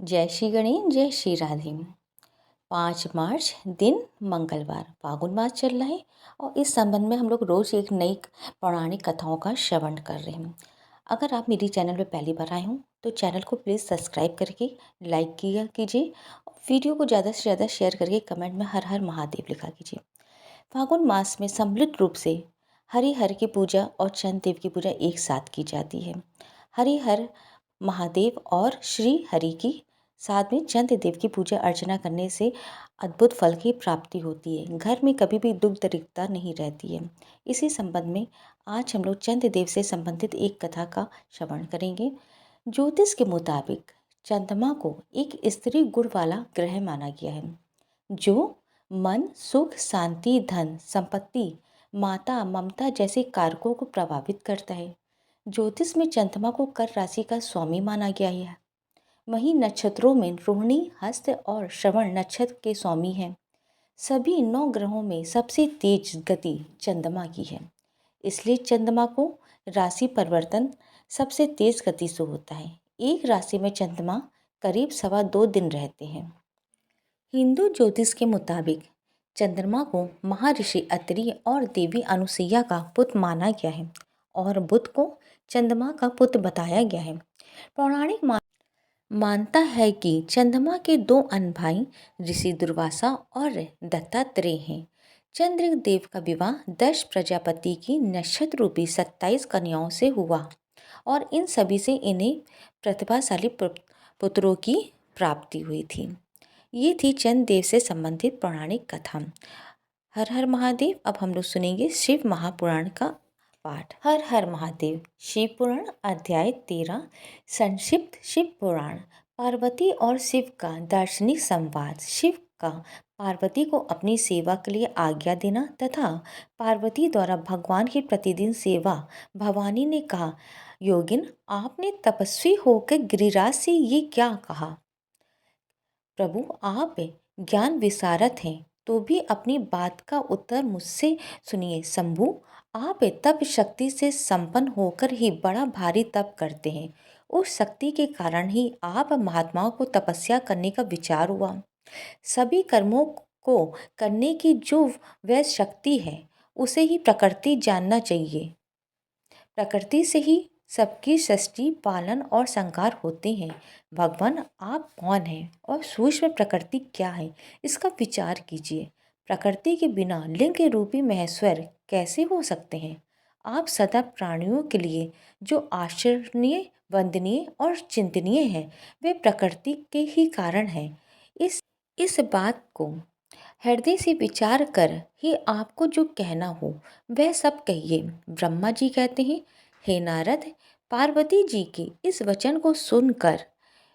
जय श्री गणेश, जय श्री राधे। 5 मार्च दिन मंगलवार, फागुन मास चल रहा है और इस संबंध में हम लोग रोज़ एक नई पौराणिक कथाओं का श्रवण कर रहे हैं। अगर आप मेरी चैनल पर पहली बार आए हों तो चैनल को प्लीज़ सब्सक्राइब करके लाइक किया कीजिए। वीडियो को ज़्यादा से ज़्यादा शेयर करके कमेंट में हर हर महादेव लिखा कीजिए। फागुन मास में सम्मिलित रूप से हरिहर की पूजा और चंद्रदेव की पूजा एक साथ की जाती है। हरिहर महादेव और श्री हरि की साथ में चंद्रदेव की पूजा अर्चना करने से अद्भुत फल की प्राप्ति होती है। घर में कभी भी दुख दरिद्रता नहीं रहती है। इसी संबंध में आज हम लोग चंद्रदेव से संबंधित एक कथा का श्रवण करेंगे। ज्योतिष के मुताबिक चंद्रमा को एक स्त्री गुण वाला ग्रह माना गया है, जो मन, सुख, शांति, धन, संपत्ति, माता, ममता जैसे कारकों को प्रभावित करता है। ज्योतिष में चंद्रमा को कर राशि का स्वामी माना गया है। वहीं नक्षत्रों में रोहिणी, हस्त और श्रवण नक्षत्र के स्वामी हैं। सभी 9 ग्रहों में सबसे तेज गति चंद्रमा की है, इसलिए चंद्रमा को राशि परिवर्तन सबसे तेज गति से होता है। एक राशि में चंद्रमा करीब 2.25 दिन रहते हैं। हिंदू ज्योतिष के मुताबिक चंद्रमा को महर्षि अत्रि और देवी अनुसुईया का पुत्र माना गया है और बुध को चंद्रमा का पुत्र बताया गया है। पौराणिक मानता है कि चंद्रमा के 2 अन्य भाई ऋषि दुर्वासा और दत्तात्रेय हैं। चंद्रदेव का विवाह दक्ष प्रजापति की नक्षत्र रूपी 27 कन्याओं से हुआ और इन सभी से इन्हें प्रतिभाशाली पुत्रों की प्राप्ति हुई थी। ये थी चंद्रदेव से संबंधित पौराणिक कथा। हर हर महादेव। अब हम लोग सुनेंगे शिव महापुराण का पाठ। हर हर महादेव। शिव पुराण अध्याय 13, संक्षिप्त शिव पुराण। पार्वती और शिव का दार्शनिक संवाद। शिव का पार्वती को अपनी सेवा के लिए आज्ञा देना तथा पार्वती द्वारा भगवान की प्रतिदिन सेवा। भवानी ने कहा, योगिन, आपने तपस्वी होकर गिरिराज से ये क्या कहा? प्रभु, आप ज्ञान विशारद हैं, तो भी अपनी बात का उत्तर मुझसे सुनिए। शंभु, आप तप शक्ति से संपन्न होकर ही बड़ा भारी तप करते हैं। उस शक्ति के कारण ही आप महात्माओं को तपस्या करने का विचार हुआ। सभी कर्मों को करने की जो वह शक्ति है, उसे ही प्रकृति जानना चाहिए। प्रकृति से ही सबकी सृष्टि, पालन और संहार होते हैं। भगवान, आप कौन हैं और सूक्ष्म प्रकृति क्या है, इसका विचार कीजिए। प्रकृति के बिना लिंग रूपी महेश्वर कैसे हो सकते हैं? आप सदा प्राणियों के लिए जो आश्चर्यनीय, वंदनीय और चिंतनीय है, वे प्रकृति के ही कारण है। इस बात को हृदय से विचार कर ही आपको जो कहना हो वह सब कहिए। ब्रह्मा जी कहते हैं, हे नारद, पार्वती जी के इस वचन को सुनकर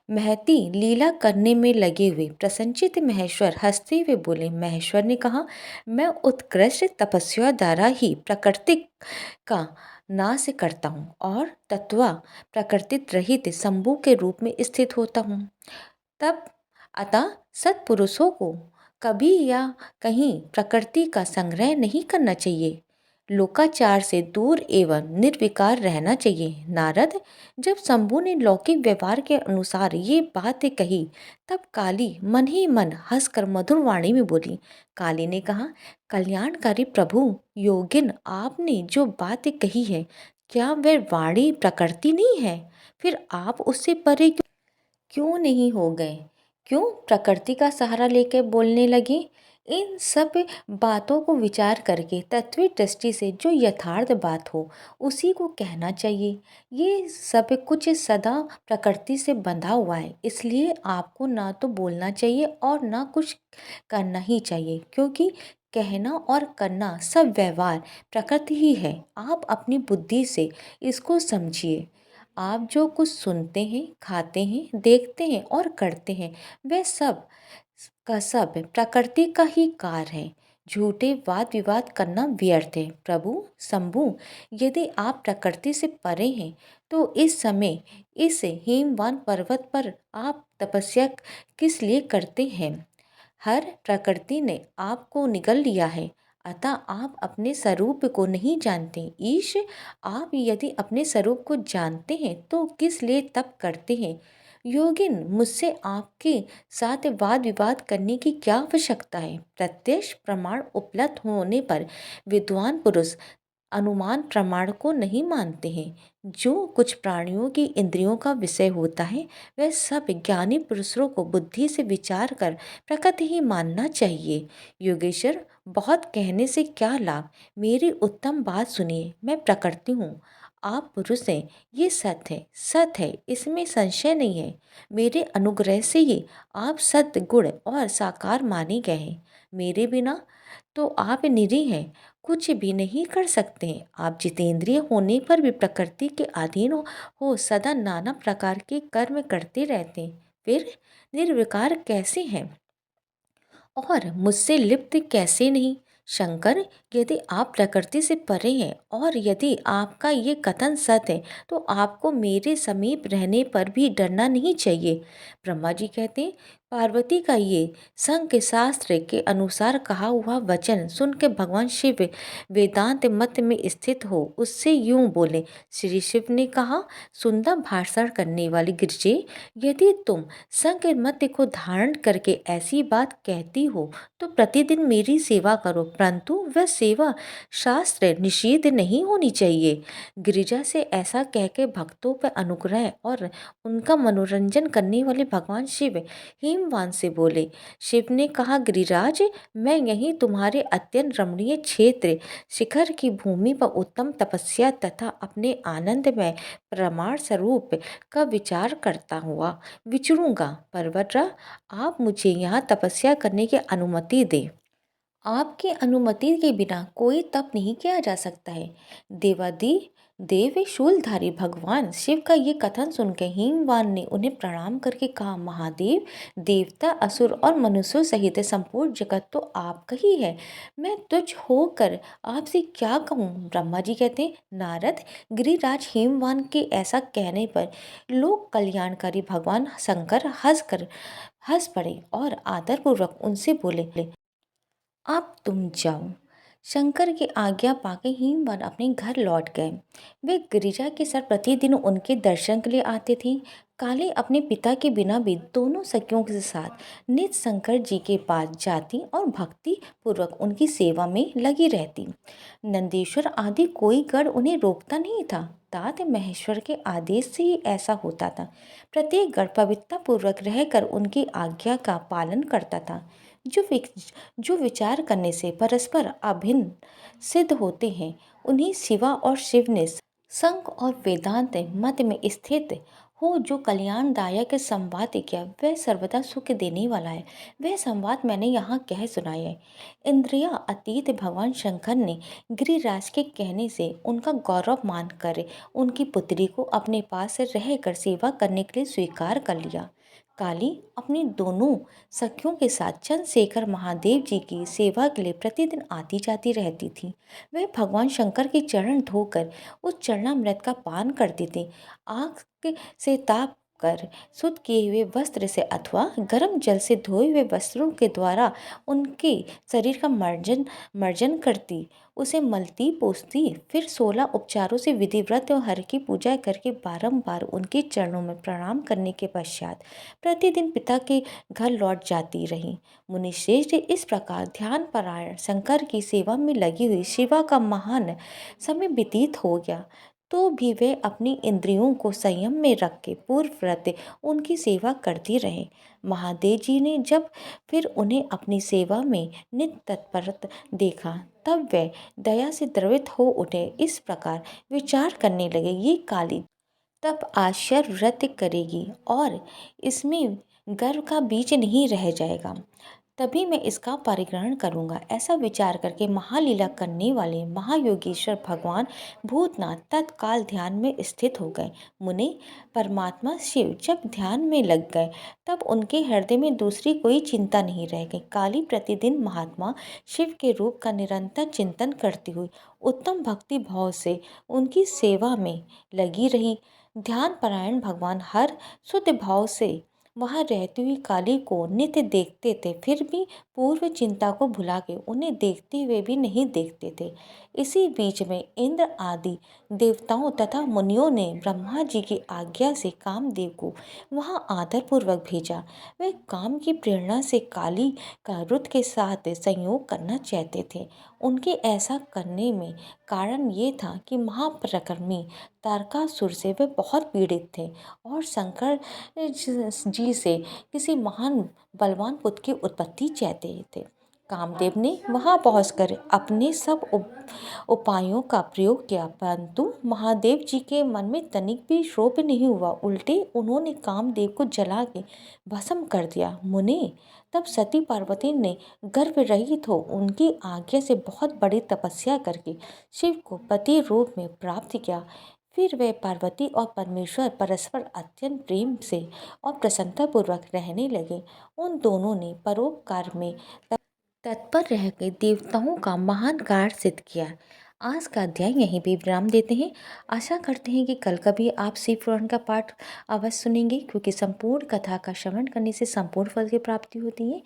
महती लीला करने में लगे हुए प्रसन्नचित्त महेश्वर हंसते हुए बोले। महेश्वर ने कहा, मैं उत्कृष्ट तपस्या द्वारा ही प्रकृति का नाश करता हूँ और तत्वा प्रकृति रहित शंभु के रूप में स्थित होता हूँ। तब अतः सत्पुरुषों को कभी या कहीं प्रकृति का संग्रह नहीं करना चाहिए। लोकाचार से दूर एवं निर्विकार रहना चाहिए। नारद, जब शंभु ने लौकिक व्यवहार के अनुसार ये बात कही, तब काली मन ही मन हंसकर मधुर वाणी में बोली। काली ने कहा, कल्याणकारी प्रभु, योगिन, आपने जो बात कही है, क्या वह वाणी प्रकृति नहीं है? फिर आप उससे परे क्यों नहीं हो गए? क्यों प्रकृति का सहारा लेकर बोलने लगे? इन सब बातों को विचार करके तत्वीय दृष्टि से जो यथार्थ बात हो उसी को कहना चाहिए। ये सब कुछ सदा प्रकृति से बंधा हुआ है, इसलिए आपको ना तो बोलना चाहिए और ना कुछ करना ही चाहिए, क्योंकि कहना और करना सब व्यवहार प्रकृति ही है। आप अपनी बुद्धि से इसको समझिए। आप जो कुछ सुनते हैं, खाते हैं, देखते हैं और करते हैं, वह सब का सब प्रकृति का ही कार्य है। झूठे वाद विवाद करना व्यर्थ है। प्रभु शंभु, यदि आप प्रकृति से परे हैं तो इस समय इस हिमवान पर्वत पर आप तपस्या किस लिए करते हैं? हर प्रकृति ने आपको निगल लिया है, अतः आप अपने स्वरूप को नहीं जानते। ईश, आप यदि अपने स्वरूप को जानते हैं तो किस लिए तप करते हैं? योगिन, मुझसे आपके साथ वाद विवाद करने की क्या आवश्यकता है? प्रत्यक्ष प्रमाण उपलब्ध होने पर विद्वान पुरुष अनुमान प्रमाण को नहीं मानते हैं। जो कुछ प्राणियों की इंद्रियों का विषय होता है वह सब ज्ञानी पुरुषों को बुद्धि से विचार कर प्रकृति ही मानना चाहिए। योगेश्वर, बहुत कहने से क्या लाभ? मेरी उत्तम बात सुनिए, मैं प्रकृति हूँ, आप पुरुष हैं, ये सत्य है, इसमें संशय नहीं है। मेरे अनुग्रह से ही आप सत्य गुण और साकार माने गए हैं। मेरे बिना तो आप निरीह हैं, कुछ भी नहीं कर सकते हैं। आप जितेंद्रिय होने पर भी प्रकृति के अधीन हो सदा नाना प्रकार के कर्म करते रहते हैं, फिर निर्विकार कैसे हैं और मुझसे लिप्त कैसे नहीं? शंकर, यदि आप प्रकृति से परे हैं और यदि आपका ये कथन सत्य है तो आपको मेरे समीप रहने पर भी डरना नहीं चाहिए। ब्रह्मा जी कहते हैं, पार्वती का ये संख्य शास्त्र के अनुसार कहा हुआ वचन सुनकर भगवान शिव वेदांत मत में स्थित हो उससे यूं बोले। श्री शिव ने कहा, सुंदर भाषण करने वाली गिरजे, यदि तुम संग मत को धारण करके ऐसी बात कहती हो तो प्रतिदिन मेरी सेवा करो, परंतु वह सेवा शास्त्र निषेध नहीं होनी चाहिए। गिरिजा से ऐसा कहकर भक्तों पर अनुग्रह और उनका मनोरंजन करने वाले भगवान शिव हिमवान से बोले। शिव ने कहा, गिरिराज, मैं यही तुम्हारे अत्यंत रमणीय क्षेत्र शिखर की भूमि पर उत्तम तपस्या तथा अपने आनंद में प्रमाण स्वरूप का विचार करता हुआ विचरूंगा। पर्वतराज, आप मुझे यहाँ तपस्या करने की अनुमति दें। आपकी अनुमति के बिना कोई तप नहीं किया जा सकता है। देवादि देव शूलधारी भगवान शिव का ये कथन सुनकर हिमवान ने उन्हें प्रणाम करके कहा, महादेव, देवता, असुर और मनुष्यों सहित संपूर्ण जगत तो आपका ही है, मैं तुझ होकर आपसे क्या कहूँ? ब्रह्मा जी कहते हैं, नारद, गिरिराज हिमवान के ऐसा कहने पर लोक कल्याणकारी भगवान शंकर हंस पड़े और आदरपूर्वक उनसे बोले, अब तुम जाओ। शंकर की आज्ञा पाके हिमवान अपने घर लौट गए। वे गिरिजा के सर प्रतिदिन उनके दर्शन के लिए आते थे। काली अपने पिता के बिना भी दोनों सखियों के साथ नित शंकर जी के पास जाती और भक्ति पूर्वक उनकी सेवा में लगी रहती। नंदीश्वर आदि कोई गढ़ उन्हें रोकता नहीं था, तात महेश्वर के आदेश से ही ऐसा होता था। प्रत्येक गढ़ पवित्रता पूर्वक रहकर उनकी आज्ञा का पालन करता था। जो विचार करने से परस्पर अभिन्न सिद्ध होते हैं उन्हीं शिवा और शिव ने संघ और वेदांत मत में स्थित हो जो कल्याणदायक संवाद किया वह सर्वदा सुख देने वाला है। वह संवाद मैंने यहाँ कह सुनाया है। इंद्रिया अतीत भगवान शंकर ने गिरिराज के कहने से उनका गौरव मानकर उनकी पुत्री को अपने पास रहकर सेवा करने के लिए स्वीकार कर लिया। काली अपनी दोनों सखियों के साथ चंद्रशेखर महादेव जी की सेवा के लिए प्रतिदिन आती जाती रहती थी। वह भगवान शंकर के चरण धोकर उस चरणामृत का पान करते थे। आग से ताप कर शुद्ध किए हुए वस्त्र से अथवा गर्म जल से धोए हुए वस्त्रों के द्वारा उनके शरीर का मर्जन करती, उसे मलती पोसती, फिर 16 उपचारों से विधिव्रत और हर की पूजा करके बारंबार उनके चरणों में प्रणाम करने के पश्चात प्रतिदिन पिता के घर लौट जाती रही। मुनिश्रेष्ठ, इस प्रकार ध्यान परायण शंकर की सेवा में लगी हुई शिवा का महान समय व्यतीत हो गया, तो भी वे अपनी इंद्रियों को संयम में रख के पूर्व व्रत उनकी सेवा करती रहे। महादेव जी ने जब फिर उन्हें अपनी सेवा में नित तत्पर देखा तब वे दया से द्रवित हो उठे। इस प्रकार विचार करने लगे, ये काली तब आश्चर्य व्रत करेगी और इसमें गर्व का बीज नहीं रह जाएगा, तभी मैं इसका परिग्रहण करूंगा। ऐसा विचार करके महालीला करने वाले महायोगेश्वर भगवान भूतनाथ तत्काल ध्यान में स्थित हो गए। मुने, परमात्मा शिव जब ध्यान में लग गए तब उनके हृदय में दूसरी कोई चिंता नहीं रह गई। काली प्रतिदिन महात्मा शिव के रूप का निरंतर चिंतन करती हुई उत्तम भक्ति भाव से उनकी सेवा में लगी रही। ध्यान परायण भगवान हर शुद्ध भाव से वहाँ रहती हुई काली को नित्य देखते थे, फिर भी पूर्व चिंता को भुला के उन्हें देखते हुए भी नहीं देखते थे। इसी बीच में इंद्र आदि देवताओं तथा मुनियों ने ब्रह्मा जी की आज्ञा से कामदेव को वहाँ आदरपूर्वक भेजा। वे काम की प्रेरणा से काली का रुद्र के साथ संयोग करना चाहते थे। उनके ऐसा करने में कारण ये था कि महापराक्रमी तारकासुर से वे बहुत पीड़ित थे और शंकर जी से किसी महान बलवान पुत्र की उत्पत्ति चाहते थे। कामदेव ने वहां पहुंचकर अपने सब उपायों का प्रयोग किया, परंतु महादेव जी के मन में तनिक भी क्षोभ नहीं हुआ। उल्टे उन्होंने कामदेव को जला के भस्म कर दिया। मुने, तब सती पार्वती ने गर्भ रहित हो उनकी आज्ञा से बहुत बड़ी तपस्या करके शिव को पति रूप में प्राप्त किया। फिर वे पार्वती और परमेश्वर परस्पर अत्यंत प्रेम से और प्रसन्नतापूर्वक रहने लगे। उन दोनों ने परोपकार में तत्पर रह के देवताओं का महान कार्य सिद्ध किया। आज का अध्याय यहीं पे विराम देते हैं। आशा करते हैं कि कल कभी आप शिव पुराण का पाठ अवश्य सुनेंगे, क्योंकि संपूर्ण कथा का श्रवण करने से संपूर्ण फल की प्राप्ति होती है।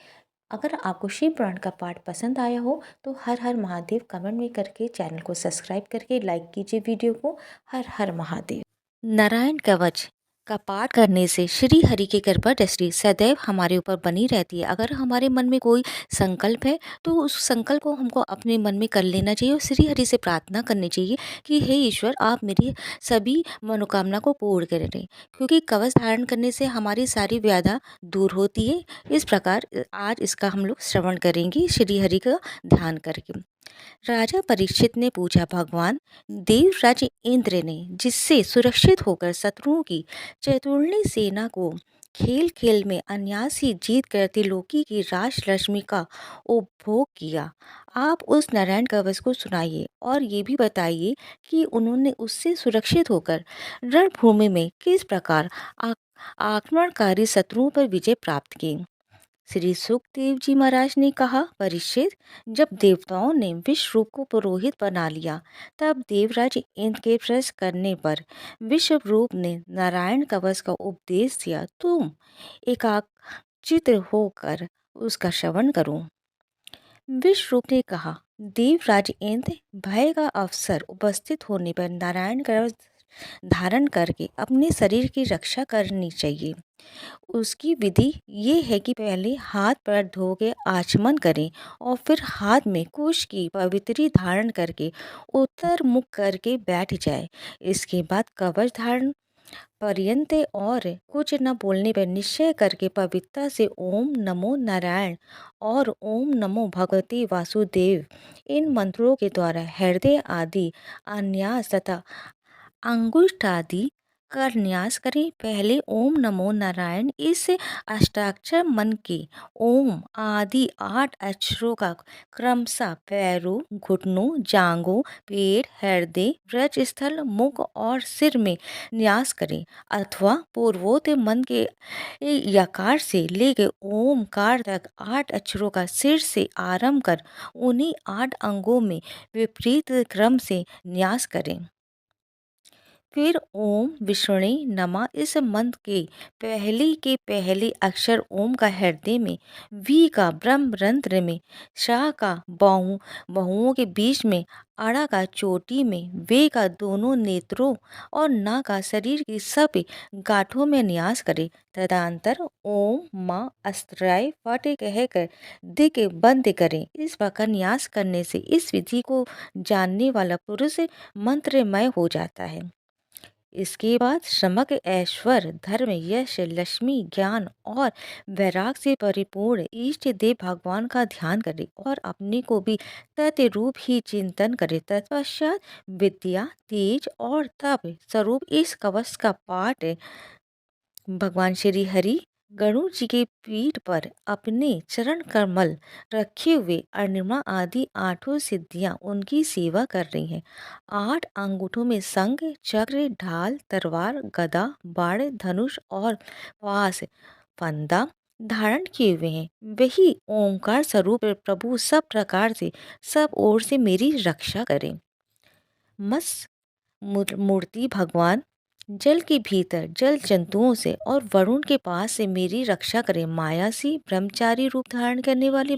अगर आपको शिव पुराण का पाठ पसंद आया हो तो हर हर महादेव कमेंट में करके चैनल को सब्सक्राइब करके लाइक कीजिए वीडियो को। हर हर महादेव। नारायण कवच का पाठ करने से श्री हरि की कृपा दृष्टि सदैव हमारे ऊपर बनी रहती है। अगर हमारे मन में कोई संकल्प है तो उस संकल्प को हमको अपने मन में कर लेना चाहिए और श्री हरि से प्रार्थना करनी चाहिए कि हे ईश्वर, आप मेरी सभी मनोकामना को पूर्ण करें, क्योंकि कवच धारण करने से हमारी सारी व्याधा दूर होती है। इस प्रकार आज इसका हम लोग श्रवण करेंगे श्री हरि का ध्यान करके। राजा परीक्षित ने पूछा, भगवान, देवराज इंद्र ने जिससे सुरक्षित होकर शत्रुओं की चतुर्णी सेना को खेल खेल में अनायास ही जीत कर त्रिलोकी की राज रश्मि का उपभोग किया, आप उस नारायण कवच को सुनाइए और ये भी बताइए कि उन्होंने उससे सुरक्षित होकर रणभूमि में किस प्रकार आक्रमणकारी शत्रुओं पर विजय प्राप्त की। श्री सुखदेव जी महाराज ने कहा, परीक्षित, जब देवताओं ने विश्व रूप को पुरोहित बना लिया, तब देवराज इंद्र के प्रश्न करने पर विश्व रूप ने नारायण कवच का उपदेश दिया। तुम एकाग्रचित्त होकर उसका श्रवण करो। विश्व रूप ने कहा, देवराज इंद्र, भय का अवसर उपस्थित होने पर नारायण कवच धारण करके अपने शरीर की रक्षा करनी चाहिए। उसकी विधि ये है कि पहले हाथ पैर धो के आचमन करें और फिर हाथ में कुश की पवित्री धारण करके उत्तर मुख करके बैठ जाए। इसके बाद कवच धारण पर्यंत और कुछ न बोलने पर निश्चय करके पवित्रता से ओम नमो नारायण और ओम नमो भगवते वासुदेव इन मंत्रों के द्वारा हृदय आदि अन्यास तथा अंगुष्ठ आदि कर न्यास करें। पहले ओम नमो नारायण इस अष्टाक्षर मन के ओम आदि 8 अक्षरों का क्रमशः पैरों, घुटनों, जांघों, पेट, हृदय, व्रज स्थल, मुख और सिर में न्यास करें, अथवा पूर्वोक्त मन के यकार से लेकर ओमकार तक 8 अक्षरों का सिर से आरंभ कर उन्हीं 8 अंगों में विपरीत क्रम से न्यास करें। फिर ओम विष्णु नमः इस मंत्र के पहले अक्षर ओम का हृदय में, वी का ब्रह्म रंध्र में, शाह का बाहुओं के बीच में, अड़ा का चोटी में, वे का दोनों नेत्रों और ना का शरीर की सब गांठों में न्यास करे। तदंतर ओम माँ अस्त्राय फट कहकर दिक बंद करें। इस प्रकार न्यास करने से इस विधि को जानने वाला पुरुष मंत्रमय हो जाता है। इसके बाद समग्र ऐश्वर्य, धर्म, यश, लक्ष्मी, ज्ञान और वैराग से परिपूर्ण इष्ट देव भगवान का ध्यान करे और अपने को भी तत् रूप ही चिंतन करे। तत्पश्चात विद्या, तेज और तप स्वरूप इस कवच का पाठ भगवान श्री हरि गणु जी के पीठ पर अपने चरण कमल रखे हुए अणिमा आदि 8 सिद्धियां उनकी सेवा कर रही हैं। 8 अंगूठों में शंख, चक्र, ढाल, तलवार, गदा, बाण, धनुष और पास फंदा धारण किए हुए हैं। वही ओंकार स्वरूप प्रभु सब प्रकार से सब ओर से मेरी रक्षा करें। मस मूर्ति भगवान जल के भीतर जल जंतुओं से और वरुण के पास से मेरी रक्षा करें। माया से ब्रह्मचारी रूप धारण करने वाले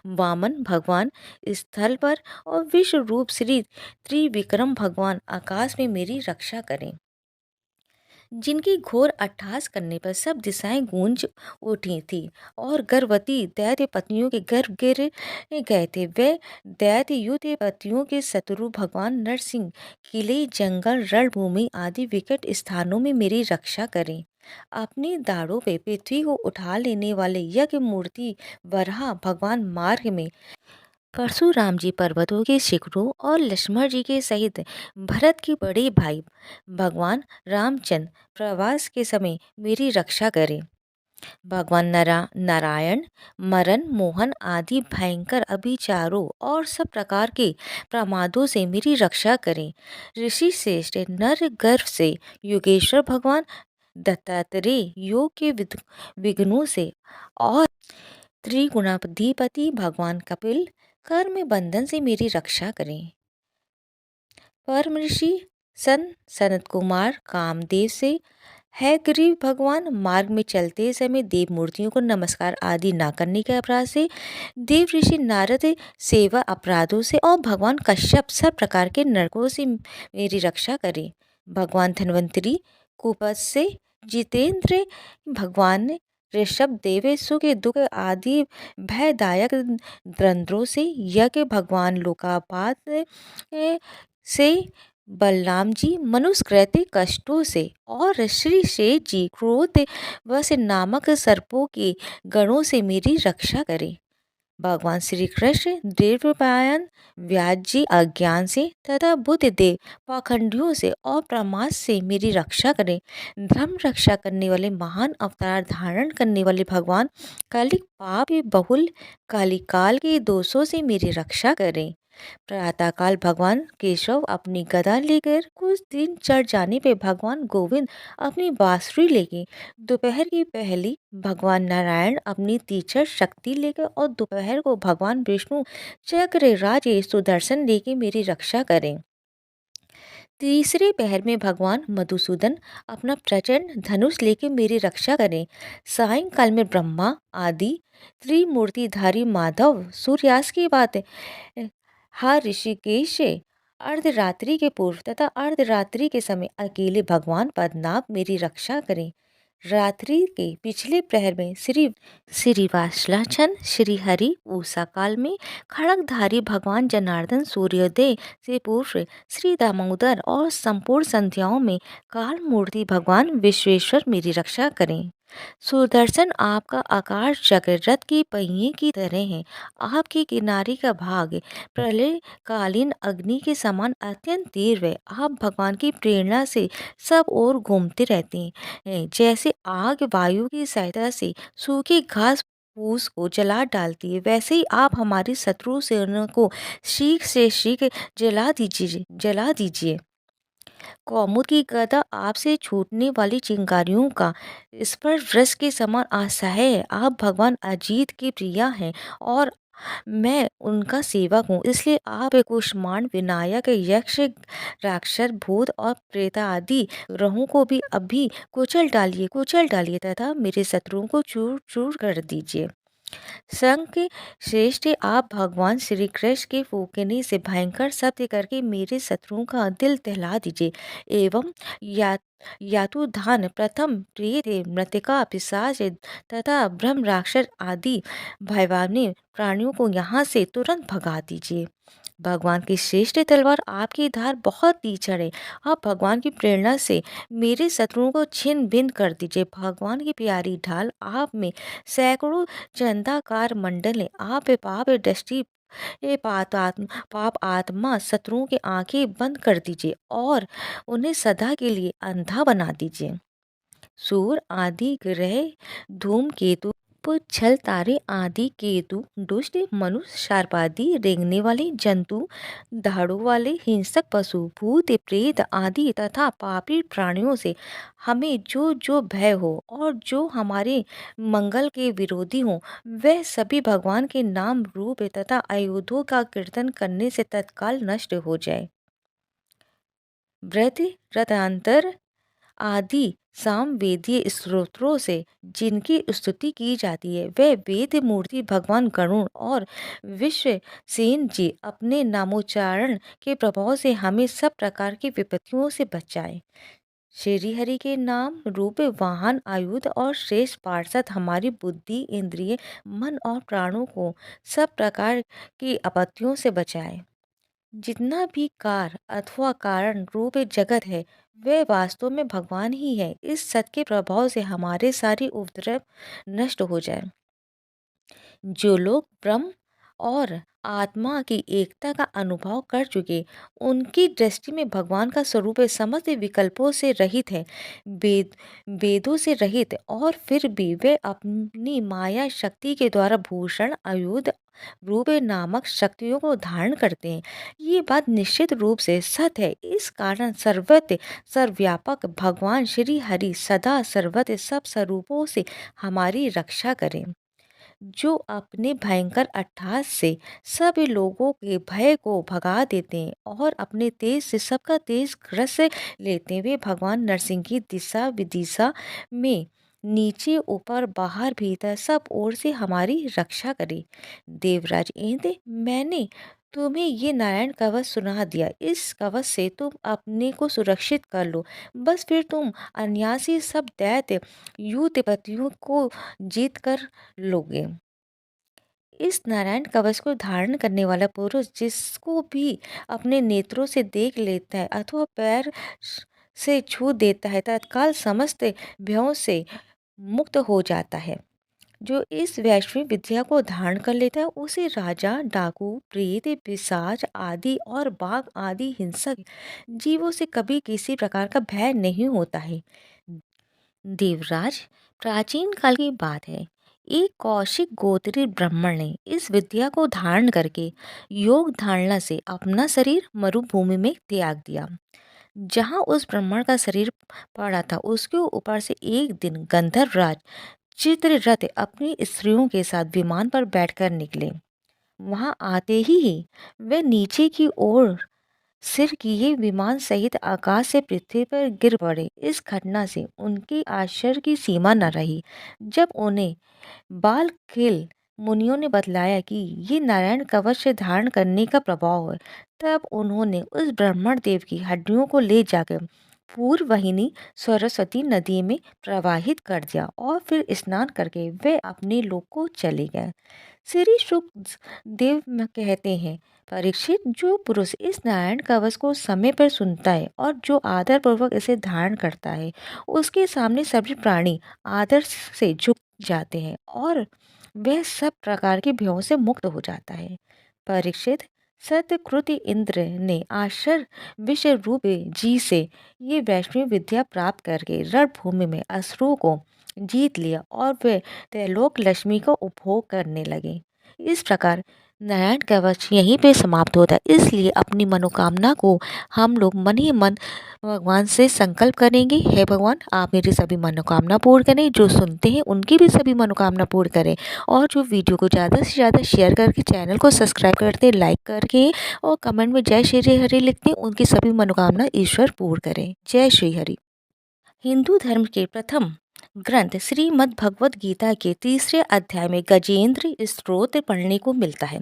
वामन भगवान स्थल पर और विश्व रूप श्री त्रिविक्रम भगवान आकाश में मेरी रक्षा करें। जिनकी घोर अट्टहास करने पर सब दिशाएं गूंज उठी थी और गर्भवती दैत्य पत्नियों के गर्भ गिर गए थे। वे दैत्य युद्ध पतियों के शत्रु भगवान नरसिंह किले जंगल रणभूमि आदि विकट स्थानों में मेरी रक्षा करें। अपनी दाढ़ों पे पृथ्वी को उठा लेने वाले यज्ञ मूर्ति वराह भगवान मार्ग में परशुराम जी पर्वतों के शिखरों और लक्ष्मण जी के सहित भरत के बड़े भाई भगवान रामचंद्र प्रवास के समय मेरी रक्षा करें। भगवान नारायण मरण मोहन आदि भयंकर अभिचारों और सब प्रकार के प्रमादों से मेरी रक्षा करें। ऋषि श्रेष्ठ नर गर्भ से योगेश्वर भगवान दत्तात्रेय योग के विघ्नों से और त्रिगुणाधिपति भगवान कपिल कर्म बंधन से मेरी रक्षा करें। परम ऋषि सनत कुमार कामदेव से है गरीब भगवान मार्ग में चलते समय देव मूर्तियों को नमस्कार आदि ना करने के अपराध से, देव ऋषि नारद सेवा अपराधों से और भगवान कश्यप सब प्रकार के नरकों से मेरी रक्षा करें। भगवान धन्वंतरी कुपथ से, जितेंद्र भगवान ऋषभ देवेशु के दुख आदि भयदायक द्वंद्वों से, यज्ञ भगवान लोकापात से, बलराम जी मनुष्यकृत कष्टों से और श्री शेष जी क्रोध वश नामक सर्पों के गणों से मेरी रक्षा करें। भगवान श्री कृष्ण देवपायन व्यास जी अज्ञान से तथा बुद्ध देव पाखंडियों से और प्रमाद से मेरी रक्षा करें। धर्म रक्षा करने वाले महान अवतार धारण करने वाले भगवान कालिक पाप बहुल कालिकाल के दोषों से मेरी रक्षा करें। प्रातःकाल भगवान केशव अपनी गदा लेकर, कुछ दिन चढ़ जाने पे भगवान गोविंद अपनी बांसुरी लेके, दोपहर की पहली भगवान नारायण अपनी तीक्ष्ण शक्ति लेकर और दोपहर को भगवान विष्णु चक्र राजे सुदर्शन लेके मेरी रक्षा करें। तीसरे पहर में भगवान मधुसूदन अपना प्रचंड धनुष लेके मेरी रक्षा करें। सायंकाल में ब्रह्मा आदि त्रिमूर्तिधारी माधव सूर्यास्त की बात हर ऋषिकेश अर्धरात्रि के पूर्व तथा अर्धरात्रि के समय अकेले भगवान पद्मनाभ मेरी रक्षा करें। रात्रि के पिछले प्रहर में श्री वासलाचन श्री हरि उषा काल में खड़गधारी भगवान जनार्दन सूर्योदय से पूर्व श्री दामोदर और संपूर्ण संध्याओं में काल मूर्ति भगवान विश्वेश्वर मेरी रक्षा करें। सुदर्शन आपका आकार चक्र रथ के पहिए की तरह है। आपके किनारे का भाग प्रलय कालीन अग्नि के समान अत्यंत तीव्र है। आप भगवान की प्रेरणा से सब ओर घूमते रहते हैं। जैसे आग वायु की सहायता से सूखी घास फूस को जला डालती है, वैसे ही आप हमारी शत्रु सेना को शीघ्र से शीघ्र जला दीजिए। कौमुद की गदा आपसे छूटने वाली चिंगारियों का स्पर्श वृष के समान असह्य है। आप भगवान अजीत के प्रिया हैं और मैं उनका सेवक हूँ, इसलिए आप कुष्मांड विनायक यक्ष राक्षस भूत और प्रेत आदि ग्रहों को भी अभी कुचल डालिए तथा मेरे शत्रुओं को चूर चूर कर दीजिए। संक श्रेष्ठ आप भगवान श्री कृष्ण के फूकने से भयंकर शब्द करके मेरे शत्रुओं का दिल दहला दीजिए एवं यातुधान प्रथम प्रेत मृतिका पिशाच तथा ब्रह्म राक्षस आदि भयवानी प्राणियों को यहाँ से तुरंत भगा दीजिए। भगवान की श्रेष्ठ तलवार आपकी धार बहुत तीक्ष्ण है। आप भगवान की प्रेरणा से मेरे शत्रुओं को छिन्न भिन्न कर दीजिए। भगवान की प्यारी ढाल आप में सैकड़ों चंदाकार मंडल है। आप पाप दृष्टि पाप आत्मा शत्रुओं की आंखें बंद कर दीजिए और उन्हें सदा के लिए अंधा बना दीजिए। सूर आदि ग्रह धूमकेतु छल तारे आदि केतु दुष्ट मनुष्य सर्प आदि रेंगने वाले जंतु दाढ़ों वाले हिंसक पशु भूत प्रेत आदि तथा पापी प्राणियों से हमें जो जो भय हो और जो हमारे मंगल के विरोधी हो, वह सभी भगवान के नाम रूप तथा आयुधों का कीर्तन करने से तत्काल नष्ट हो जाए। व्रत व्रतांतर आदि सामवेदीय स्त्रोत्रों से जिनकी स्तुति की जाती है, वे वेद मूर्ति भगवान गरुड़ और विश्वसेन जी अपने नामोच्चारण के प्रभाव से हमें सब प्रकार की विपत्तियों से बचाएं। श्री हरि के नाम रूप वाहन आयुध और श्रेष्ठ पार्षद हमारी बुद्धि इंद्रिय मन और प्राणों को सब प्रकार की आपत्तियों से बचाए। जितना भी कार अथवा कारण रूप जगत है, वह वास्तव में भगवान ही है। इस सत्य के प्रभाव से हमारे सारी उपद्रव नष्ट हो जाए। जो लोग ब्रह्म और आत्मा की एकता का अनुभव कर चुके, उनकी दृष्टि में भगवान का स्वरूप समस्त विकल्पों से रहित है, वेद वेदों से रहित, और फिर भी वे अपनी माया शक्ति के द्वारा भूषण आयुध रूप नामक शक्तियों को धारण करते हैं। ये बात निश्चित रूप से सत्य है। इस कारण सर्वत्र सर्वव्यापक भगवान श्री हरि सदा सर्वत्र सब स्वरूपों से हमारी रक्षा करें, जो अपने भयंकर अट्टहास से सभी लोगों के भय को भगा देते हैं और अपने तेज से सबका तेज ग्रस लेते हैं। वे भगवान नरसिंह की दिशा विदिशा में नीचे ऊपर बाहर भीतर सब ओर से हमारी रक्षा करे। देवराज इंद्र, मैंने तुम्हें ये नारायण कवच सुना दिया। इस कवच से तुम अपने को सुरक्षित कर लो। बस फिर तुम अनायासी सब दैत्य युद्धपतियों को जीत कर लोगे। इस नारायण कवच को धारण करने वाला पुरुष जिसको भी अपने नेत्रों से देख लेता है अथवा पैर से छू देता है, तत्काल समस्त भयों से मुक्त हो जाता है। जो इस वैश्विक विद्या को धारण कर लेता है, उसे राजा, डाकू, प्रेत, पिशाच आदि और बाघ आदि हिंसक जीवों से कभी किसी प्रकार का भय नहीं होता है। देवराज, प्राचीन काल की बात है। एक कौशिक गोत्री ब्राह्मण ने इस विद्या को धारण करके योग धारणा से अपना शरीर मरुभूमि में त्याग दिया। जहाँ उस ब्राह्मण का शरीर पड़ा था, उसके ऊपर से एक दिन गंधर्वराज चित्ररथ अपनी स्त्रियों के साथ विमान पर बैठकर निकले। वहां आते ही वे नीचे की ओर सिर किए विमान सहित आकाश से पृथ्वी पर गिर पड़े। इस घटना से उनकी आश्चर्य की सीमा न रही। जब उन्हें बालखिल मुनियों ने बतलाया कि ये नारायण कवच धारण करने का प्रभाव है, तब उन्होंने उस ब्राह्मण देव की हड्डियों को ले जाकर पूर्व वाहिनी सरस्वती नदी में प्रवाहित कर दिया और फिर स्नान करके वे अपने लोक को चले गए। श्री शुक देव कहते हैं, परीक्षित, जो पुरुष इस नारायण कवच को समय पर सुनता है और जो आदर पूर्वक इसे धारण करता है, उसके सामने सभी प्राणी आदर से झुक जाते हैं और वह सब प्रकार के भयों से मुक्त हो जाता है। परीक्षित, सत्यकृति इंद्र ने आश्चर्य विषय रूप जी से ये वैष्णव विद्या प्राप्त करके रणभूमि में असुरों को जीत लिया और वे त्रैलोक लक्ष्मी का उपभोग करने लगे। इस प्रकार नारायण कवच यहीं पे समाप्त होता है। इसलिए अपनी मनोकामना को हम लोग मन ही मन भगवान से संकल्प करेंगे, हे भगवान आप मेरी सभी मनोकामना पूर्ण करें, जो सुनते हैं उनकी भी सभी मनोकामना पूर्ण करें, और जो वीडियो को ज़्यादा से ज़्यादा शेयर करके चैनल को सब्सक्राइब करते, लाइक करके और कमेंट में जय श्री हरि लिखते, उनकी सभी मनोकामना ईश्वर पूर्ण करें। जय श्री हरि। हिंदू धर्म के प्रथम ग्रंथ श्रीमद् भगवद गीता के तीसरे अध्याय में गजेंद्र स्तोत्र पढ़ने को मिलता है।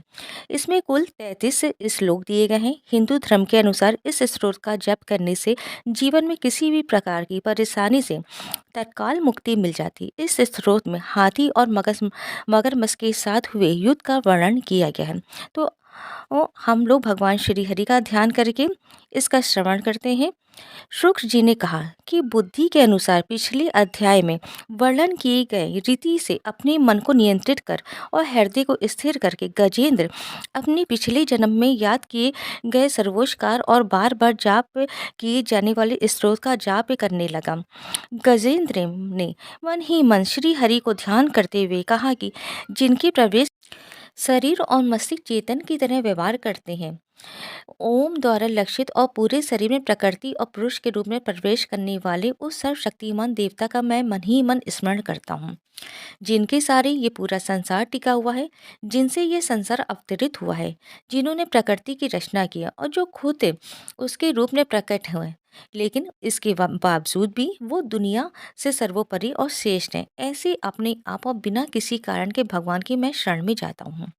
इसमें कुल 33 श्लोक दिए गए हैं। हिंदू धर्म के अनुसार इस स्तोत्र का जप करने से जीवन में किसी भी प्रकार की परेशानी से तत्काल मुक्ति मिल जाती। इस स्तोत्र में हाथी और मगरमच्छ के साथ हुए युद्ध का वर्णन किया गया है। तो हम लोग भगवान श्री हरि का ध्यान करके इसका श्रवण करते हैं। शुक्र जी ने कहा कि बुद्धि के अनुसार पिछले अध्याय में वर्णन किए गए रीति से अपने मन को नियंत्रित कर और हृदय को स्थिर करके गजेंद्र अपने पिछले जन्म में याद किए गए सर्वोच्चकार और बार बार जाप किए जाने वाले स्त्रोत का जाप करने लगा। गजेंद्र ने मन ही मन श्री हरि को ध्यान करते हुए कहा कि जिनके प्रवेश शरीर और मस्तिष्क चेतन की तरह व्यवहार करते हैं, ओम द्वारा लक्षित और पूरे शरीर में प्रकृति और पुरुष के रूप में प्रवेश करने वाले उस सर्वशक्तिमान देवता का मैं मन ही मन स्मरण करता हूँ। जिनके सारे ये पूरा संसार टिका हुआ है, जिनसे ये संसार अवतरित हुआ है, जिन्होंने प्रकृति की रचना किया और जो खुद उसके रूप में प्रकट हुए। लेकिन इसके बावजूद भी वो दुनिया से सर्वोपरि और श्रेष्ठ है। ऐसे अपने आप और बिना किसी कारण के भगवान की मैं शरण में जाता हूँ।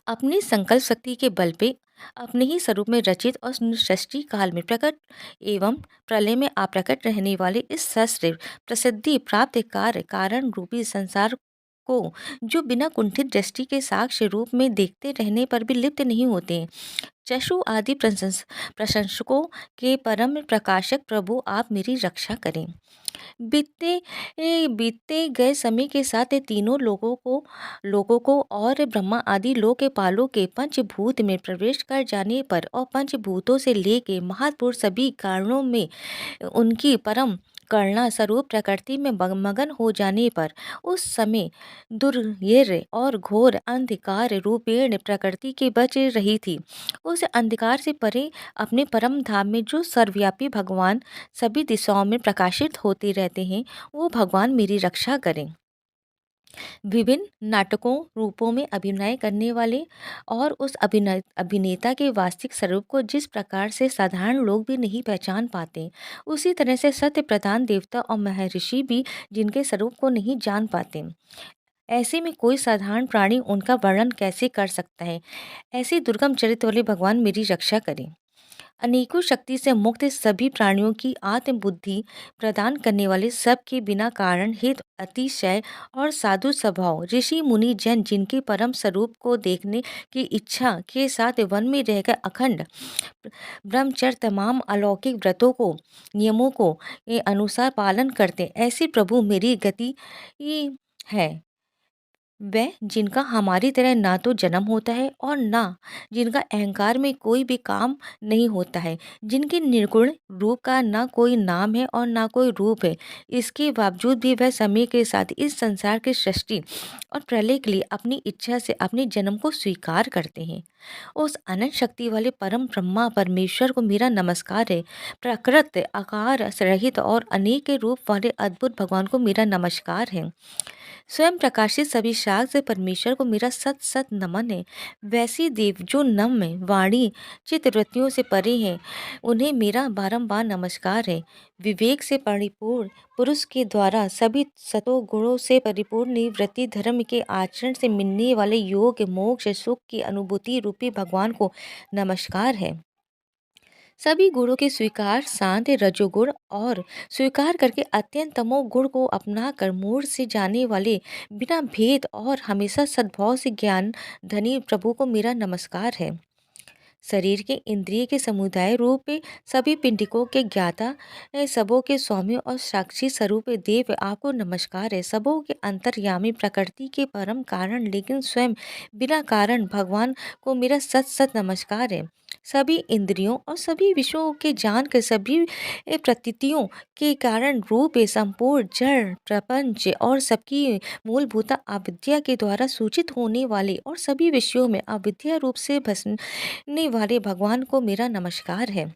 अपनी संकल्प शक्ति के बल पे अपने ही स्वरूप में रचित और सृष्टि काल में प्रकट एवं प्रलय में अप्रकट रहने वाले इस सहस्त्र प्रसिद्धि प्राप्त कार्य कारण रूपी संसार को जो बिना कुंठित दृष्टि के साक्ष्य रूप में देखते रहने पर भी लिप्त नहीं होते। चशु आदि प्रशंसकों के परम प्रकाशक प्रभु आप मेरी रक्षा करें। बीतते गए समय के साथ ये तीनों लोगों को और ब्रह्मा आदि लोक के पालों के पंचभूत में प्रवेश कर जाने पर और पंचभूतों से लेके महापुरुष सभी कारणों में उनकी परम करुणा स्वरूप प्रकृति में मगन हो जाने पर उस समय दुर्यर और घोर अंधकार रूपेण प्रकृति के बच रही थी। उस अंधकार से परे अपने परम धाम में जो सर्वव्यापी भगवान सभी दिशाओं में प्रकाशित होते रहते हैं, वो भगवान मेरी रक्षा करें। विभिन्न नाटकों रूपों में अभिनय करने वाले और उस अभिनेता के वास्तविक स्वरूप को जिस प्रकार से साधारण लोग भी नहीं पहचान पाते, उसी तरह से सत्य प्रधान देवता और महर्षि भी जिनके स्वरूप को नहीं जान पाते। ऐसे में कोई साधारण प्राणी उनका वर्णन कैसे कर सकता है। ऐसे दुर्गम चरित्र वाले भगवान मेरी रक्षा करें। अनेकों शक्ति से मुक्त सभी प्राणियों की आत्म बुद्धि प्रदान करने वाले सब के बिना कारण हित अतिशय और साधु स्वभाव ऋषि मुनि जन जिनके परम स्वरूप को देखने की इच्छा के साथ वन में रहकर अखंड ब्रह्मचर्य तमाम अलौकिक व्रतों को नियमों को के अनुसार पालन करते, ऐसे प्रभु मेरी गति है। वह जिनका हमारी तरह ना तो जन्म होता है और ना जिनका अहंकार में कोई भी काम नहीं होता है, जिनके निर्गुण रूप का ना कोई नाम है और ना कोई रूप है, इसके बावजूद भी वह समय के साथ इस संसार की सृष्टि और प्रलय के लिए अपनी इच्छा से अपने जन्म को स्वीकार करते हैं। उस अनंत शक्ति वाले परम ब्रह्मा परमेश्वर को मेरा नमस्कार है। प्रकृत आकार रहित और अनेक रूप वाले अद्भुत भगवान को मेरा नमस्कार है। स्वयं प्रकाशित सभी शाख से परमेश्वर को मेरा सत सत नमन है। वैसी देव जो नम्य वाणी चित्तवृत्तियों से परे हैं, उन्हें मेरा बारंबार नमस्कार है। विवेक से परिपूर्ण पुरुष के द्वारा सभी सतो गुणों से परिपूर्ण निवृत्ति धर्म के आचरण से मिलने वाले योग मोक्ष सुख की अनुभूति रूपी भगवान को नमस्कार है। सभी गुणों के स्वीकार शांत रजोगुण और स्वीकार करके अत्यंत तमोगुण को अपना कर मूढ़ से जाने वाले बिना भेद और हमेशा सद्भाव से ज्ञान धनी प्रभु को मेरा नमस्कार है। शरीर के इंद्रिय के समुदाय रूप सभी पिंडिकों के ज्ञाता सबों के स्वामी और साक्षी स्वरूप देव आपको नमस्कार है। सबों के अंतर्यामी प्रकृति के परम कारण लेकिन स्वयं बिना कारण भगवान को मेरा सत सत नमस्कार है। सभी इंद्रियों और सभी विषयों के जान कर सभी प्रतीतियों के कारण रूप संपूर्ण जड़ प्रपंच और सबकी मूलभूत अविद्या के द्वारा सूचित होने वाले और सभी विषयों में अविद्या रूप से भसने वाले भगवान को मेरा नमस्कार है।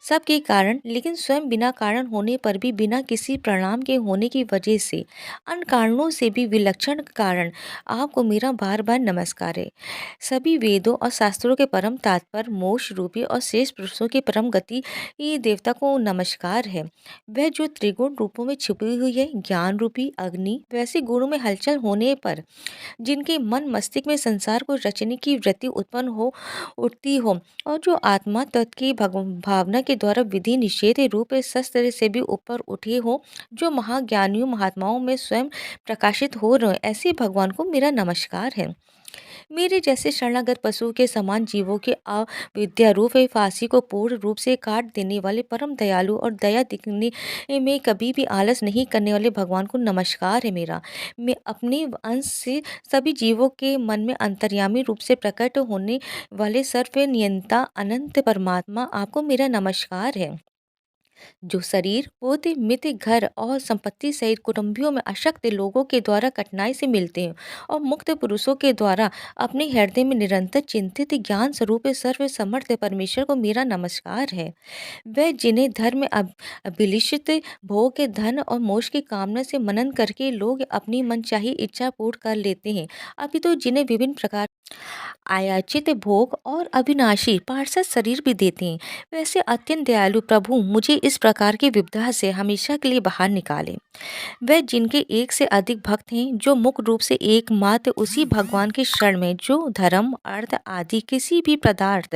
सबके कारण लेकिन स्वयं बिना कारण होने पर भी बिना किसी परिणाम के होने की वजह से अन्य कारणों से भी विलक्षण कारण आपको मेरा बार बार नमस्कार है। सभी वेदों और शास्त्रों के परम तात्पर्य मोक्ष रूपी और शेष पुरुषों के परम गति ये देवता को नमस्कार है। वह जो त्रिगुण रूपों में छिपी हुई है, ज्ञान रूपी अग्नि वैसे गुणों में हलचल होने पर जिनके मन मस्तिष्क में संसार को रचने की वृत्ति उत्पन्न हो उठती हो और जो आत्मा तत्व की भावना के द्वारा विधि निषेध रूप शस्त्र से भी ऊपर उठे हो, जो महाज्ञानियों महात्माओं में स्वयं प्रकाशित हो रहे, ऐसे भगवान को मेरा नमस्कार है। मेरे जैसे शरणागत पशु के समान जीवों के अविद्या रूप फांसी को पूर्ण रूप से काट देने वाले परम दयालु और दया दिखने में कभी भी आलस नहीं करने वाले भगवान को नमस्कार है मेरा। मैं अपने अंश से सभी जीवों के मन में अंतर्यामी रूप से प्रकट होने वाले सर्व नियंता अनंत परमात्मा आपको मेरा नमस्कार है। जो शरीर होते मित्र घर और संपत्ति सहित कुटुंबियों में अशक्त लोगों के द्वारा कठिनाई से मिलते हैं और मुक्त पुरुषों के द्वारा अपने हृदय में निरंतर चिंतित ज्ञान स्वरूप सर्व समर्थ परमेश्वर को मेरा नमस्कार है। वह जिन्हें धर्म अभिलिषित भोग के धन और मोक्ष की कामना से मनन करके लोग अपनी मनचाही इच्छा पूर्ण कर लेते हैं, अभी तो जिन्हें विभिन्न प्रकार आयाचित भोग और अविनाशी पार्षद शरीर भी देते हैं, वैसे अत्यंत दयालु प्रभु मुझे इस प्रकार की विपदा से हमेशा के लिए बाहर निकाले। वह जिनके एक से अधिक भक्त हैं, जो मुख्य रूप से एकमात्र उसी भगवान की शरण में, जो धर्म अर्थ आदि किसी भी पदार्थ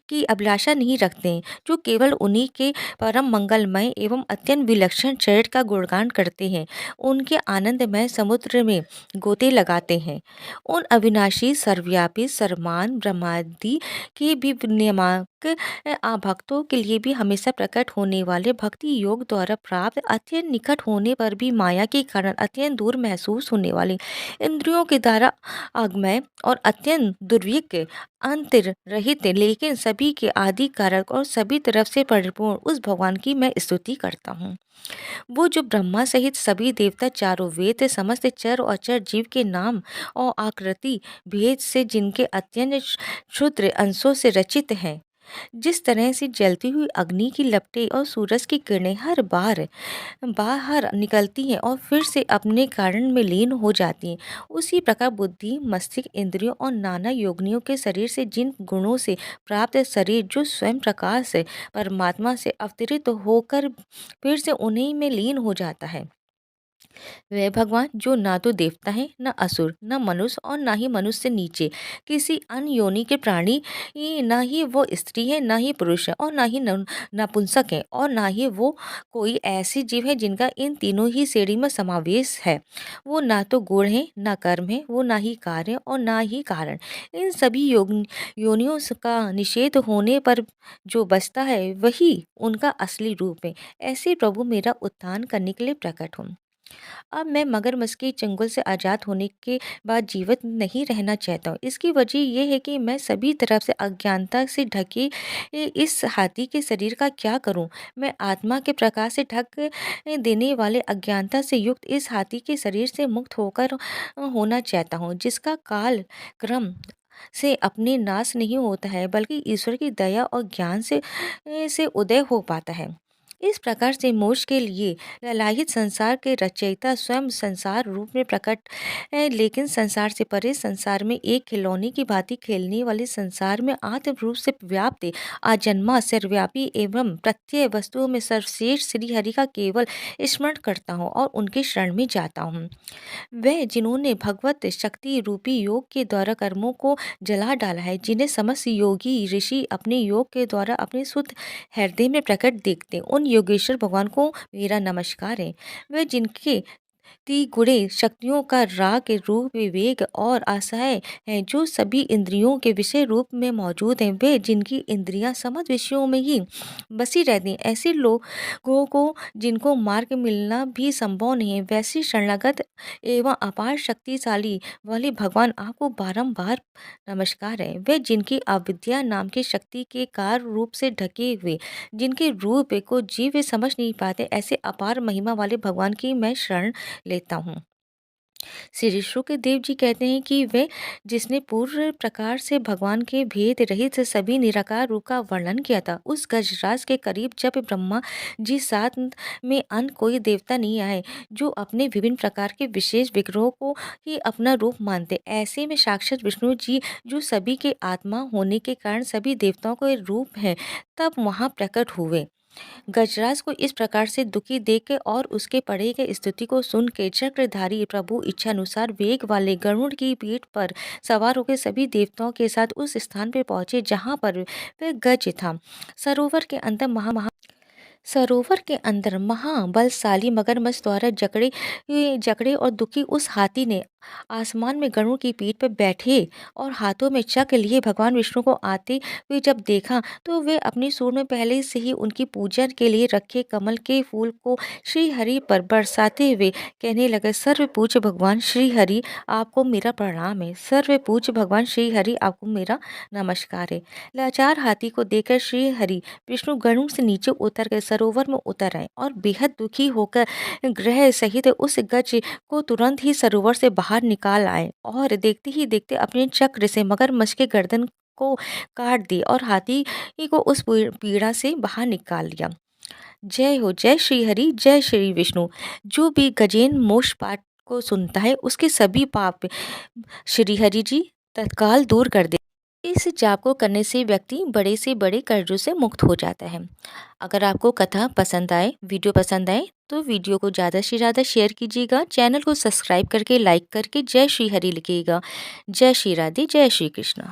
की अभिलाषा नहीं रखते हैं, जो केवल उन्हीं के परम मंगलमय एवं अत्यंत विलक्षण चरित्र का गुणगान करते हैं, उनके आनंदमय समुद्र में गोते लगाते हैं। उन अविनाशी सर्वव्यापी सर्वमान ब्रह्मादि के भी नियामक भक्तों के लिए भी हमेशा प्रकट होने वाले भक्ति योग द्वारा प्राप्त अत्यंत निकट होने पर भी माया के कारण अत्यंत दूर महसूस होने वाले इंद्रियों के द्वारा आगमय और अत्यंत दुर्विक अंतर रहित लेकिन सभी के आदि कारक और सभी तरफ से परिपूर्ण उस भगवान की मैं स्तुति करता हूँ। वो जो ब्रह्मा सहित सभी देवता चारों वेद समस्त चर और अचर जीव के नाम और आकृति भेद से जिनके अत्यंत क्षुद्र अंशों से रचित हैं, जिस तरह से जलती हुई अग्नि की लपटें और सूरज की किरणें हर बार बाहर निकलती हैं और फिर से अपने कारण में लीन हो जाती हैं, उसी प्रकार बुद्धि मस्तिष्क इंद्रियों और नाना योगिनियों के शरीर से जिन गुणों से प्राप्त शरीर जो स्वयं प्रकाश से परमात्मा से अवतरित होकर फिर से उन्हीं में लीन हो जाता है, वह भगवान जो ना तो देवता है न असुर न मनुष्य और ना ही मनुष्य से नीचे किसी अन्य योनि के प्राणी, ना ही वो स्त्री है ना ही पुरुष है और ना ही नपुंसक है और ना ही वो कोई ऐसी जीव है जिनका इन तीनों ही श्रेणी में समावेश है। वो ना तो गुण है ना कर्म है, वो ना ही कार्य और ना ही कारण, इन सभी योनियों का निषेध होने पर जो बचता है वही उनका असली रूप है। ऐसे प्रभु मेरा उत्थान करने के लिए प्रकट हो। अब मैं मगरमच्छ के चंगुल से आज़ाद होने के बाद जीवित नहीं रहना चाहता हूँ। इसकी वजह ये है कि मैं सभी तरफ से अज्ञानता से ढके इस हाथी के शरीर का क्या करूँ। मैं आत्मा के प्रकाश से ढक देने वाले अज्ञानता से युक्त इस हाथी के शरीर से मुक्त होकर होना चाहता हूँ, जिसका काल क्रम से अपने नाश नहीं होता है बल्कि ईश्वर की दया और ज्ञान से उदय हो पाता है। इस प्रकार से मोक्ष के लिए ललाहित संसार के रचयिता स्वयं संसार रूप में प्रकट है, लेकिन संसार से परे संसार में एक खिलौने की भांति खेलने वाले संसार में आत्म रूप से व्याप्त आजन्मा सर्वव्यापी एवं प्रत्यय वस्तुओं में सर्वश्रेष्ठ श्री हरि का केवल स्मरण करता हूँ और उनके शरण में जाता हूँ। वह जिन्होंने भगवत शक्ति रूपी योग के द्वारा कर्मों को जला डाला है, जिन्हें समस्त योगी ऋषि अपने योग के द्वारा अपने शुद्ध हृदय में प्रकट देखते हैं, उन योगेश्वर भगवान को मेरा नमस्कार है। वह जिनके गुणे शक्तियों का राग रूप विवेक और आशाएं हैं, जो सभी इंद्रियों के विषय रूप में मौजूद हैं, वे जिनकी इंद्रियां समस्त विषयों में ही बसी रहती हैं, ऐसे लोगों को जिनको मार्ग मिलना भी संभव नहीं है, वैसी शरणागत एवं अपार शक्तिशाली वाले भगवान आपको बारंबार नमस्कार है। वे जिनकी अविद्या नाम की शक्ति के कार्य रूप से ढके हुए, जिनके रूप को जीव समझ नहीं पाते, ऐसे अपार महिमा वाले भगवान की मैं शरण लेता हूँ। श्री शुक्रदेव जी कहते हैं कि वे जिसने पूर्ण प्रकार से भगवान के भेद रहित सभी निराकार रूप का वर्णन किया था, उस गजराज के करीब जब ब्रह्मा जी साथ में अन्य कोई देवता नहीं आए जो अपने विभिन्न प्रकार के विशेष विग्रहों को ही अपना रूप मानते, ऐसे में साक्षात विष्णु जी जो सभी के आत्मा होने के कारण सभी देवताओं के रूप हैं, तब वहाँ प्रकट हुए। गजराज को इस प्रकार से दुखी देख के और उसके पढ़े गए स्तुति को सुन के चक्रधारी प्रभु इच्छानुसार वेग वाले गरुड़ की पीठ पर सवार होकर सभी देवताओं के साथ उस स्थान पर पहुंचे जहां पर वह गज था। सरोवर के अंदर महाबलशाली मगरमच्छ द्वारा जकड़े जकड़े और दुखी उस हाथी ने आसमान में गरुड़ की पीठ पर बैठे और हाथों में चक्र लिए भगवान विष्णु को आते हुए जब देखा, तो वे अपनी सूंड में पहले से ही उनकी पूजन के लिए रखे कमल के फूल को श्री हरि पर बरसाते हुए कहने लगे, सर्व पूज्य भगवान श्री हरि, आपको मेरा प्रणाम है। सर्व पूज्य भगवान श्री हरि, आपको मेरा नमस्कार है। लाचार हाथी को देखकर श्री हरि विष्णु गरुड़ से नीचे उतर गए, सरोवर में उतर आए और बेहद दुखी होकर ग्रह सहित उस गज को तुरंत ही सरोवर से बाहर निकाल आए और देखते ही देखते अपने चक्र से मगरमच्छ के गर्दन को काट दी और हाथी को उस पीड़ा से बाहर निकाल लिया। जय हो, जय श्री हरि, जय श्री विष्णु। जो भी गजेंद्र मोक्ष पाठ को सुनता है उसके सभी पाप श्री हरि जी तत्काल दूर कर दे। इस जाप को करने से व्यक्ति बड़े से बड़े कर्जों से मुक्त हो जाता है। अगर आपको कथा पसंद आए, वीडियो पसंद आए, तो वीडियो को ज़्यादा से ज़्यादा शेयर कीजिएगा। चैनल को सब्सक्राइब करके लाइक करके जय श्री हरि लिखिएगा। जय श्री राधे, जय श्री कृष्ण।